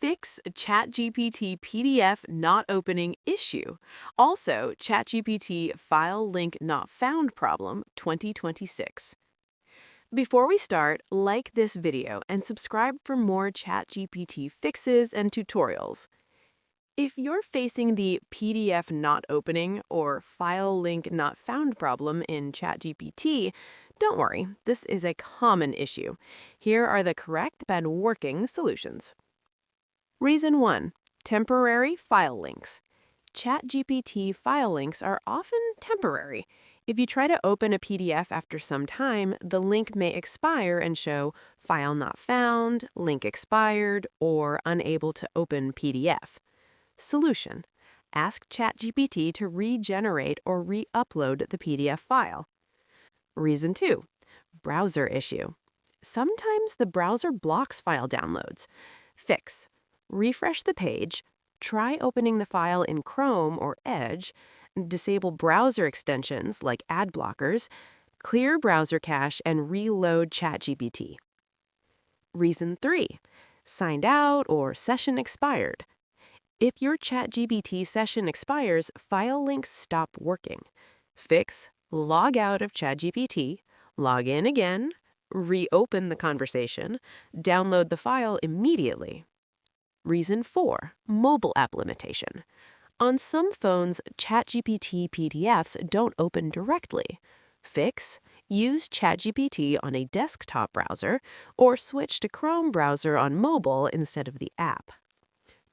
Fix ChatGPT PDF not opening issue. Also, ChatGPT file link not found problem 2026. Before we start, like this video and subscribe for more ChatGPT fixes and tutorials. If you're facing the PDF not opening or file link not found problem in ChatGPT, don't worry, this is a common issue. Here are the correct and working solutions. Reason 1. Temporary file links. ChatGPT file links are often temporary. If you try to open a PDF after some time, the link may expire and show file not found, link expired, or unable to open PDF. Solution: ask ChatGPT to regenerate or re-upload the PDF file. Reason 2. Browser issue. Sometimes the browser blocks file downloads. Fix: refresh the page, try opening the file in Chrome or Edge, disable browser extensions like ad blockers, clear browser cache, and reload ChatGPT. Reason 3. Signed out or session expired. If your ChatGPT session expires, file links stop working. Fix: log out of ChatGPT, log in again, reopen the conversation, download the file immediately. Reason 4. Mobile app limitation. On some phones, ChatGPT PDFs don't open directly. Fix: use ChatGPT on a desktop browser or switch to Chrome browser on mobile instead of the app.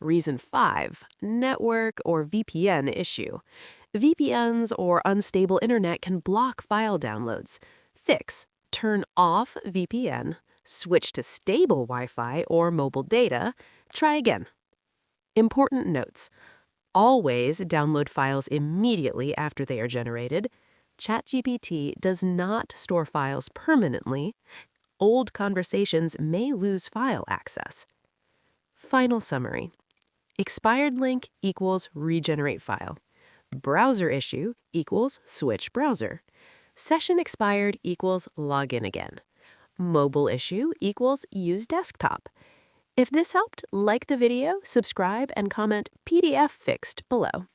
Reason 5. Network or VPN issue. VPNs or unstable internet can block file downloads. Fix: turn off VPN, switch to stable Wi-Fi or mobile data, try again. Important notes: always download files immediately after they are generated. ChatGPT does not store files permanently. Old conversations may lose file access. Final summary: expired link equals regenerate file. Browser issue equals switch browser. Session expired equals login again. Mobile issue equals use desktop. If this helped, like the video, subscribe, and comment PDF fixed below.